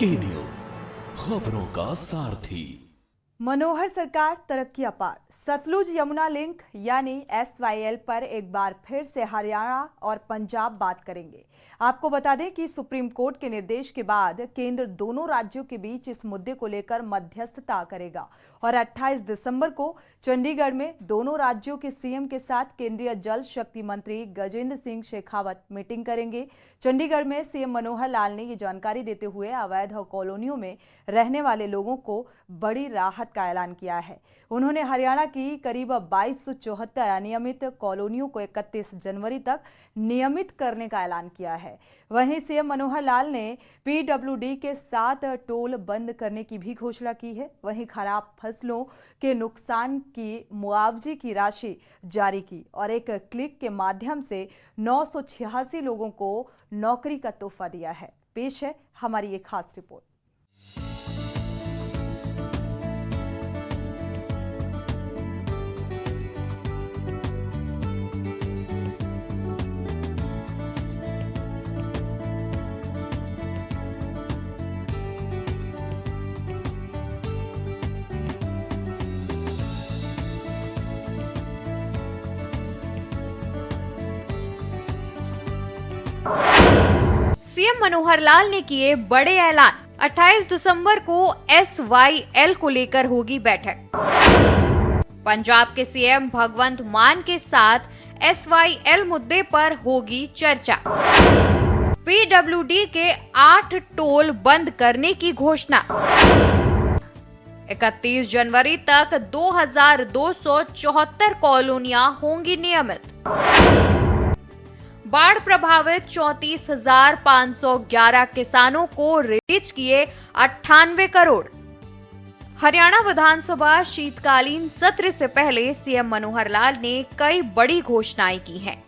के न्यूज, खबरों का सारथी। मनोहर सरकार तरक्की अपार। सतलुज यमुना लिंक यानी SYL पर एक बार फिर से हरियाणा और पंजाब बात करेंगे। आपको बता दें कि सुप्रीम कोर्ट के निर्देश के बाद केंद्र दोनों राज्यों के बीच इस मुद्दे को लेकर मध्यस्थता करेगा और 28 दिसंबर को चंडीगढ़ में दोनों राज्यों के सीएम के साथ केंद्रीय जल शक्ति मंत्री गजेंद्र सिंह शेखावत मीटिंग करेंगे। चंडीगढ़ में सीएम मनोहर लाल ने ये जानकारी देते हुए अवैध कॉलोनियों में रहने वाले लोगों को बड़ी राहत का ऐलान किया है। उन्होंने हरियाणा की करीब 2274 अनियमित कॉलोनियों को 31 जनवरी तक नियमित करने का ऐलान किया है। वहीं सीएम मनोहर लाल ने PWD के 7 टोल बंद करने की भी घोषणा की है। वहीं खराब फसलों के नुकसान की मुआवजे की राशि जारी की और एक क्लिक के माध्यम से 986 लोगों को नौकरी का तोहफा दिया है। पेश है हमारी एक खास रिपोर्ट। सीएम मनोहर लाल ने किए बड़े ऐलान। 28 दिसंबर को SYL को लेकर होगी बैठक। पंजाब के सीएम भगवंत मान के साथ SYL मुद्दे पर होगी चर्चा। PWD के 8 टोल बंद करने की घोषणा। 31 जनवरी तक 2274 कॉलोनियां होंगी नियमित। बाढ़ प्रभावित 34,511 किसानों को रिलीज किए 98 करोड़। हरियाणा विधानसभा शीतकालीन सत्र से पहले सीएम मनोहर लाल ने कई बड़ी घोषणाएं की हैं।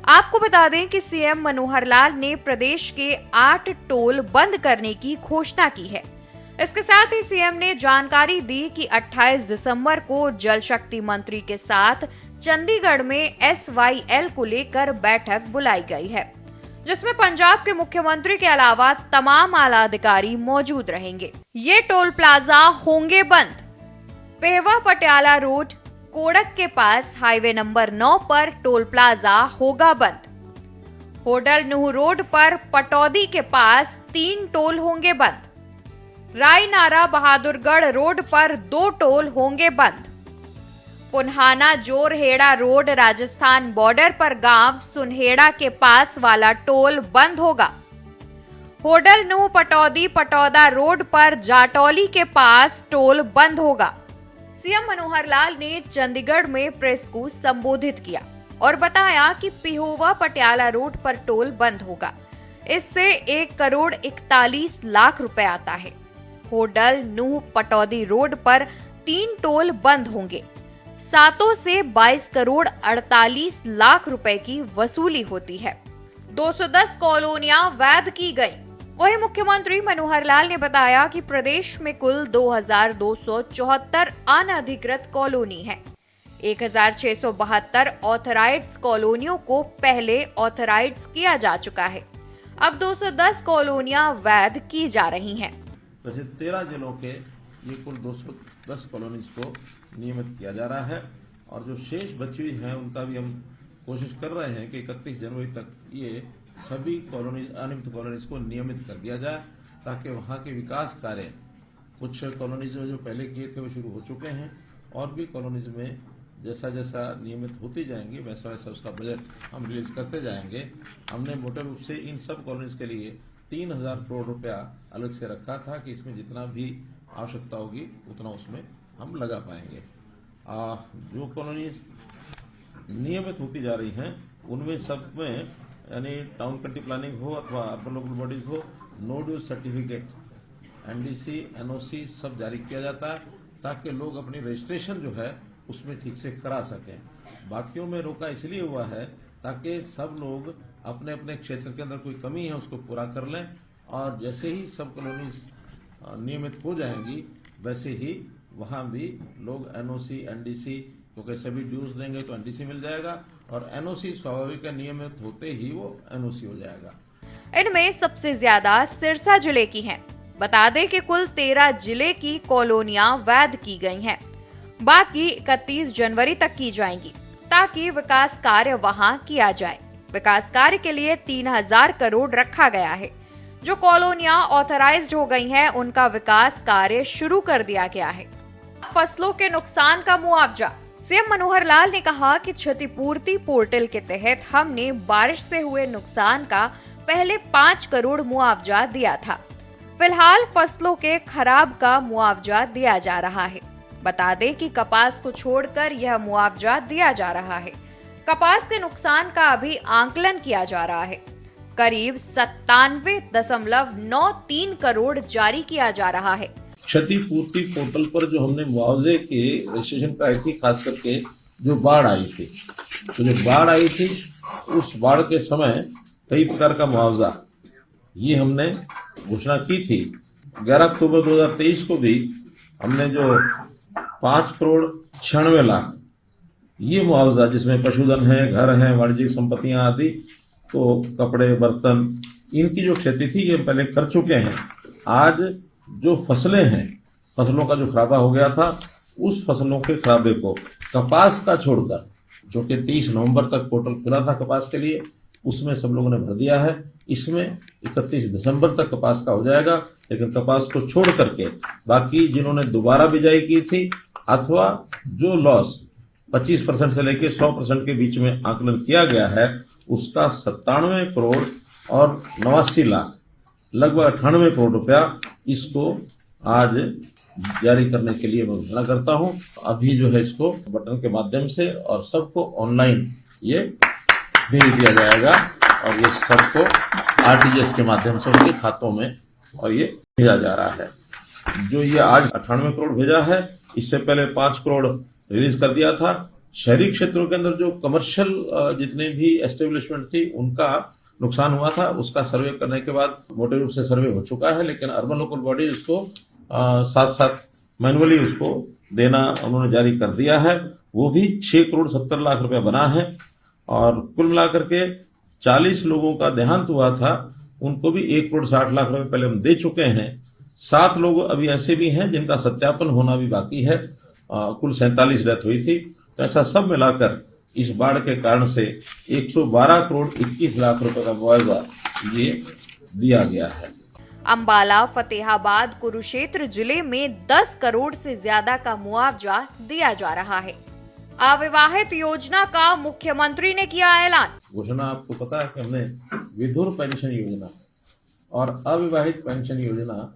आपको बता दें कि सीएम मनोहर लाल ने प्रदेश के 8 टोल बंद करने की घोषणा की है। इसके साथ ही सीएम ने जानकारी दी कि 28 दिसंबर को जल शक्ति मंत्री के साथ चंडीगढ़ में SYL को लेकर बैठक बुलाई गई है, जिसमें पंजाब के मुख्यमंत्री के अलावा तमाम आला अधिकारी मौजूद रहेंगे। ये टोल प्लाजा होंगे बंद। पेहवा पटियाला रोड कोड़क के पास हाईवे नंबर 9 पर टोल प्लाजा होगा बंद। होडल नूह रोड पर पटौदी के पास 3 टोल होंगे बंद। रायनारा बहादुरगढ़ रोड पर 2 टोल होंगे बंद। पुन्हाना जोरहेड़ा रोड राजस्थान बॉर्डर पर गांव सुनहेड़ा के पास वाला टोल बंद होगा। होडल नूह पटौदी पटौदा रोड पर जाटौली के पास टोल बंद होगा। सीएम मनोहर लाल ने चंडीगढ़ में प्रेस को संबोधित किया और बताया कि पिहोवा पटियाला रोड पर टोल बंद होगा। इससे 1 करोड़ 41 लाख रुपए आता है। होडल नूह पटौदी रोड पर 3 टोल बंद होंगे। 7 से 22 करोड़ 48 लाख रुपए की वसूली होती है। 210 कॉलोनियां वैध की गई। वहीं मुख्यमंत्री मनोहर लाल ने बताया कि प्रदेश में कुल 2274 अनधिकृत कॉलोनी है। 1672 ऑथराइज्ड कॉलोनियों को पहले ऑथराइज्ड किया जा चुका है। अब 210 कॉलोनियां वैध की जा रही हैं। 13 जिलों के ये कुल 210 कॉलोनीज को नियमित किया जा रहा है और जो शेष बची हुई हैं उनका भी हम कोशिश कर रहे हैं कि 31 जनवरी तक ये सभी कॉलोनीज अनियमित कॉलोनीज को नियमित कर दिया जाए, ताकि वहां के विकास कार्य कुछ कॉलोनीज जो पहले किए थे वो शुरू हो चुके हैं और भी कॉलोनीज में जैसा जैसा नियमित होती जाएंगी वैसा वैसा उसका बजट हम रिलीज करते जाएंगे। हमने मोटे रूप से इन सब कॉलोनीज के लिए 3000 करोड़ रुपया अलग से रखा था कि इसमें जितना भी आवश्यकता होगी उतना उसमें हम लगा पाएंगे। जो कॉलोनीज नियमित होती जा रही हैं उनमें सब में यानी टाउन कंट्री प्लानिंग हो अथवा अर्बन लोकल बॉडीज हो, no dues certificate, NDC, NOC सब जारी किया जाता है ताकि लोग अपनी रजिस्ट्रेशन जो है उसमें ठीक से करा सकें। बाकियों में रोका इसलिए हुआ है ताकि सब लोग अपने अपने क्षेत्र के अंदर कोई कमी है उसको पूरा कर लें और जैसे ही सब कॉलोनीज नियमित हो जाएंगी वैसे ही वहां भी लोग NOC, NDC, क्योंकि सभी ड्यूज देंगे तो NDC मिल जाएगा और NOC स्वाभाविक नियमित होते ही वो NOC हो जाएगा। इनमें सबसे ज्यादा सिरसा जिले की हैं। बता दें कि कुल 13 जिले की कॉलोनियां वैध की गई हैं। बाकी 31 जनवरी तक की जाएंगी ताकि विकास कार्य वहां किया जाए। विकास कार्य के लिए 3000 करोड़ रखा गया है। जो कॉलोनियां ऑथराइज्ड हो गई हैं, उनका विकास कार्य शुरू कर दिया गया है। फसलों के नुकसान का मुआवजा। सीएम मनोहर लाल ने कहा कि क्षतिपूर्ति पोर्टल के तहत हमने बारिश से हुए नुकसान का पहले 5 करोड़ मुआवजा दिया था। फिलहाल फसलों के खराब का मुआवजा दिया जा रहा है। बता दें कि कपास को छोड़कर यह मुआवजा दिया जा रहा है। कपास के नुकसान का अभी आंकलन किया जा रहा है। करीब 97.93 करोड़ जारी किया जा रहा है। क्षतिपूर्ति पोर्टल पर जो हमने मुआवजे के रजिस्ट्रेशन कराई थी, खास करके जो बाढ़ आई थी, तो जो बाढ़ आई थी उस बाढ़ के समय कई प्रकार का मुआवजा ये हमने घोषणा की थी। 11 अक्टूबर 2023 को भी हमने जो 5 करोड़ 96 लाख ये मुआवजा, जिसमें पशुधन है, घर है, वाणिज्यिक संपत्तियां आदि, तो कपड़े, बर्तन, इनकी जो क्षति थी ये पहले कर चुके हैं। आज जो फसलें हैं, फसलों का जो खराबा हो गया था, उस फसलों के खराबे को कपास का छोड़कर, जो कि 23 नवंबर तक पोर्टल खुला था कपास के लिए, उसमें सब लोगों ने भर दिया है। इसमें 31 दिसंबर तक कपास का हो जाएगा। लेकिन कपास को छोड़ करके बाकी जिन्होंने दोबारा बिजाई की थी अथवा जो लॉस 25% से लेकर 100% के बीच में आकलन किया गया है, उसका 97 करोड़ और 89 लाख, लगभग 98 करोड़ रुपया इसको आज जारी करने के लिए मैं घोषणा करता हूं। अभी जो है इसको बटन के माध्यम से और सबको ऑनलाइन ये भेज दिया जाएगा और ये सबको आरटीजीएस के माध्यम से उनके खातों में और ये भेजा जा रहा है। जो ये आज 98 करोड़ भेजा है, इससे पहले 5 करोड़ रिलीज कर दिया था। शहरी क्षेत्रों के अंदर जो कमर्शियल जितने भी एस्टेब्लिशमेंट थी उनका नुकसान हुआ था, उसका सर्वे करने के बाद मोटे रूप से सर्वे हो चुका है। लेकिन अर्बन लोकल बॉडी उसको साथ साथ मैनुअली उसको देना उन्होंने जारी कर दिया है। वो भी 6 करोड़ 70 लाख रुपया बना है और कुल मिलाकर के 40 लोगों का देहांत हुआ था, उनको भी 1 करोड़ 60 लाख रुपए पहले हम दे चुके हैं। 7 लोग अभी ऐसे भी हैं जिनका सत्यापन होना भी बाकी है। कुल 47 डेथ हुई थी। तो ऐसा सब मिलाकर इस बाढ़ के कारण से 112 करोड़ 21 लाख रुपए का मुआवजा ये दिया गया है। अंबाला, फतेहाबाद, कुरुक्षेत्र जिले में 10 करोड़ से ज्यादा का मुआवजा दिया जा रहा है। अविवाहित योजना का मुख्यमंत्री ने किया ऐलान। घोषणा आपको पता है कि हमने विधुर पेंशन योजना और अविवाहित पेंशन योजना,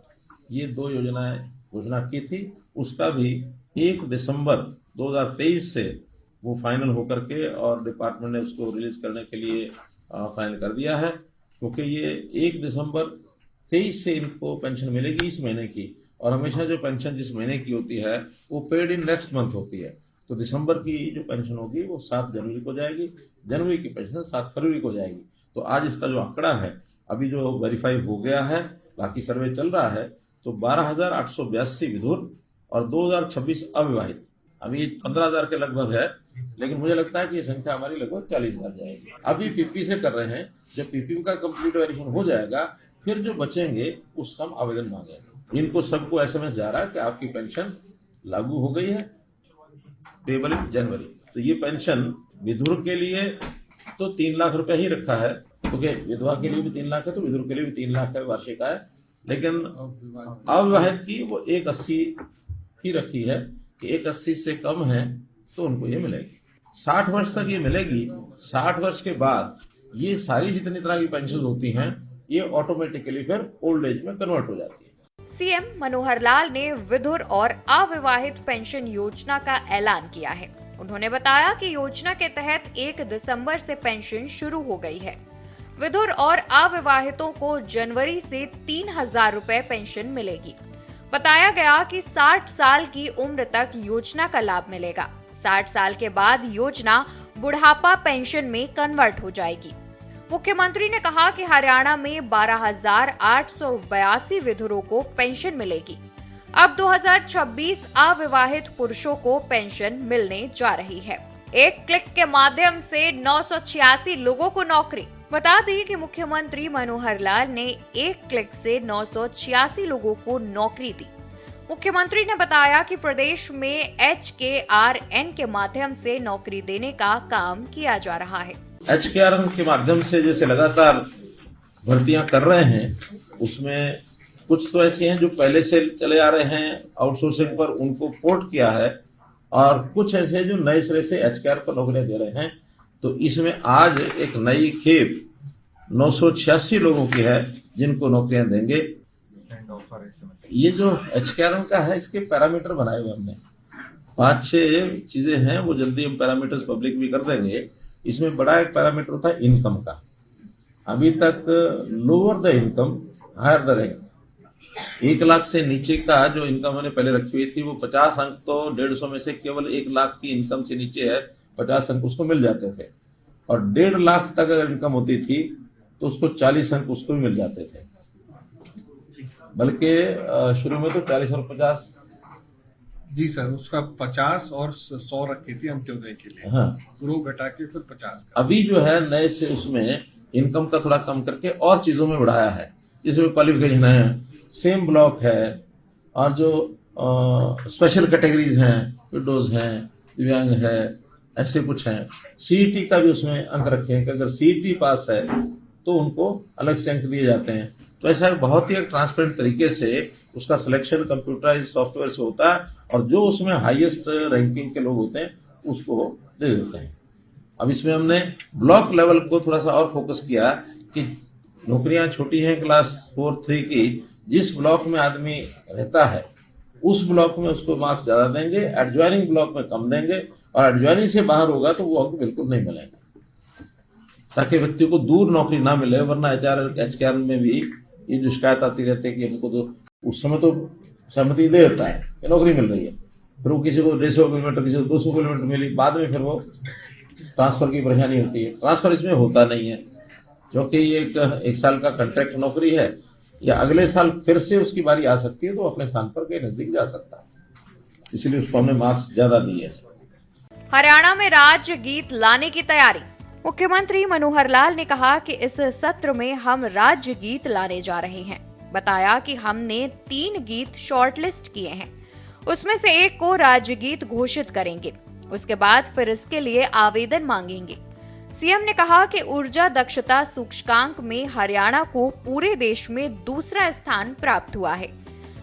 ये 2 योजनाएं घोषणा की थी। उसका भी 1 दिसंबर 2023 से वो फाइनल होकर के और डिपार्टमेंट ने उसको रिलीज करने के लिए फाइनल कर दिया है। क्योंकि ये 1 दिसंबर 23 से इनको पेंशन मिलेगी इस महीने की, और हमेशा जो पेंशन जिस महीने की होती है वो पेड इन नेक्स्ट मंथ होती है। तो दिसंबर की जो पेंशन होगी वो 7 जनवरी को जाएगी, जनवरी की पेंशन 7 फरवरी को जाएगी। तो आज इसका जो आंकड़ा है अभी जो वेरीफाई हो गया है, बाकी सर्वे चल रहा है, तो 12,882 विधुर और 2,026 अविवाहित, अभी 15,000 के लगभग है। लेकिन मुझे लगता है कि ये संख्या हमारी लगभग 40,000 जाएगी। अभी पीपी से कर रहे हैं। जब पीपी का कंप्लीट वेरिफिकेशन हो जाएगा, फिर जो बचेंगे उसका हम आवेदन मांगेंगे। इनको सबको एसएमएस जा रहा है कि आपकी पेंशन लागू हो गई है, पेबल इन जनवरी। तो ये पेंशन विधुर के लिए तो 3 लाख रुपए ही रखा है, क्योंकि विधवा के लिए भी 3 लाख है, तो विधुर के लिए भी 3 लाख है वार्षिक आय। लेकिन अविवाहित की वो 180 ही रखी है कि 180 से कम है तो उनको ये मिलेगी। 60 वर्ष तक ये मिलेगी। 60 वर्ष के बाद ये सारी जितनी तरह की पेंशन होती हैं ये ऑटोमेटिकली फिर ओल्ड एज में कन्वर्ट हो जाती है। सीएम मनोहर लाल ने विधुर और अविवाहित पेंशन योजना का ऐलान किया है। उन्होंने बताया कि योजना के तहत 1 दिसंबर से पेंशन शुरू हो गई है। विधुर और अविवाहितों को जनवरी से 3,000 रुपए पेंशन मिलेगी। बताया गया कि 60 साल की उम्र तक योजना का लाभ मिलेगा। 60 साल के बाद योजना बुढ़ापा पेंशन में कन्वर्ट हो जाएगी। मुख्यमंत्री ने कहा कि हरियाणा में 12,882 विधुरों को पेंशन मिलेगी। अब 2026 अविवाहित पुरुषों को पेंशन मिलने जा रही है। एक क्लिक के माध्यम से 986 लोगों को नौकरी। बता दें कि मुख्यमंत्री मनोहर लाल ने एक क्लिक से 986 लोगों को नौकरी दी। मुख्यमंत्री ने बताया कि प्रदेश में HKRN के माध्यम से नौकरी देने का काम किया जा रहा है। HKRN के माध्यम से जैसे लगातार भर्तियां कर रहे हैं, उसमें कुछ तो ऐसी हैं जो पहले से चले आ रहे हैं आउटसोर्सिंग पर, उनको पोर्ट किया है, और कुछ ऐसे जो नए सिरे से HKR पर नौकरियां दे रहे हैं। तो इसमें आज एक नई खेप 986 लोगों की है जिनको नौकरियां देंगे। ये जो HKRN का है, इसके पैरामीटर बनाए हुए हमने 5-6 चीजें हैं, वो जल्दी हम पैरामीटर्स पब्लिक भी कर देंगे। इसमें बड़ा एक पैरामीटर था इनकम का। अभी तक lower the income higher the rank, 1 lakh से नीचे का जो इनकम मैंने पहले रखी हुई थी वो 50 अंक, तो 150 में से केवल 1 लाख की इनकम से नीचे है 50 अंक उसको मिल जाते थे, और 1.5 लाख तक अगर इनकम होती थी तो उसको 40 अंक उसको भी मिल जाते थे। बल्कि शुरू में तो 40 और 50 जी सर, उसका 50 और 100 रखी थी अंत्योदय के लिए। हाँ, ग्रो घटा के फिर 50 का। अभी जो है नए से उसमें इनकम का थोड़ा कम करके और चीजों में बढ़ाया है, जिसमें क्वालिफिकेशन है, सेम ब्लॉक है, और जो स्पेशल कैटेगरीज हैं, विडोज हैं, दिव्यांग है, ऐसे कुछ हैं। CET का भी उसमें अंक रखे हैं कि अगर CET पास है तो उनको अलग से अंक दिए जाते हैं। तो ऐसा बहुत ही ट्रांसपेरेंट तरीके से उसका सिलेक्शन कंप्यूटराइज सॉफ्टवेयर से होता है, और जो उसमें हाईएस्ट रैंकिंग के लोग होते हैं उसको दे देते हैं। अब इसमें हमने ब्लॉक लेवल को थोड़ा सा और फोकस किया कि नौकरियां छोटी हैं क्लास 4-3 की, जिस ब्लॉक में आदमी रहता है उस ब्लॉक में उसको मार्क्स ज्यादा देंगे, एडजॉइनिंग ब्लॉक में कम देंगे, और एडजॉइनिंग से बाहर होगा तो वो अंक बिल्कुल नहीं मिलेंगे, ताकि व्यक्ति को दूर नौकरी ना मिले। वरना HKRN में भी ये जो शिकायत आती रहती है कि हमको तो उस समय तो सहमति दे देता है कि नौकरी मिल रही है, फिर वो किसी को 150 किलोमीटर, किसी को 200 किलोमीटर मिली, बाद में फिर वो ट्रांसफर की परेशानी होती है। ट्रांसफर इसमें होता नहीं है, क्योंकि ये एक साल का कॉन्ट्रैक्ट नौकरी है, या अगले साल फिर से उसकी बारी आ सकती है तो अपने स्थान पर के नजदीक जा सकता है, इसलिए उसको हमने मार्क्स ज्यादा दिए। हरियाणा में राज्य गीत लाने की तैयारी। मुख्यमंत्री मनोहर लाल ने कहा कि इस सत्र में हम राज्य गीत लाने जा रहे हैं। बताया कि हमने 3 गीत शॉर्टलिस्ट किए हैं, उसमें से एक को राज्य गीत घोषित करेंगे, उसके बाद फिर इसके लिए आवेदन मांगेंगे। सीएम ने कहा कि ऊर्जा दक्षता सूचकांक में हरियाणा को पूरे देश में दूसरा स्थान प्राप्त हुआ है।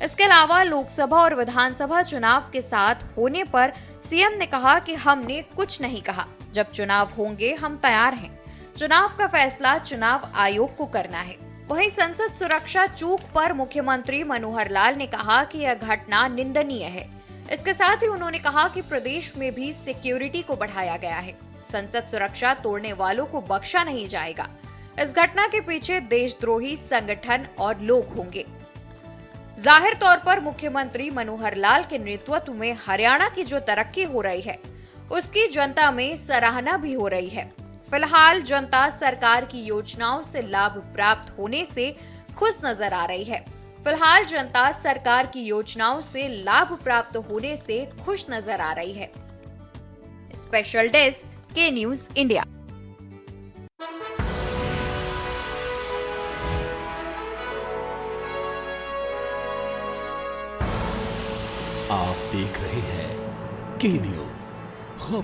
इसके अलावा लोकसभा और विधानसभा चुनाव के साथ होने पर सीएम ने कहा कि हमने कुछ नहीं कहा, जब चुनाव होंगे हम तैयार हैं। चुनाव का फैसला चुनाव आयोग को करना है। वहीं संसद सुरक्षा चूक पर मुख्यमंत्री मनोहर लाल ने कहा कि यह घटना निंदनीय है। इसके साथ ही उन्होंने कहा कि प्रदेश में भी सिक्योरिटी को बढ़ाया गया है। संसद सुरक्षा तोड़ने वालों को बख्शा नहीं जाएगा। इस घटना के पीछे देशद्रोही संगठन और लोग होंगे। जाहिर तौर पर मुख्यमंत्री मनोहर लाल के नेतृत्व में हरियाणा की जो तरक्की हो रही है उसकी जनता में सराहना भी हो रही है। फिलहाल जनता सरकार की योजनाओं से लाभ प्राप्त होने से खुश नजर आ रही है। फिलहाल जनता सरकार की योजनाओं से लाभ प्राप्त होने से खुश नजर आ रही है। स्पेशल डेस्क के न्यूज इंडिया। आप देख रहे हैं के न्यूज खबरों।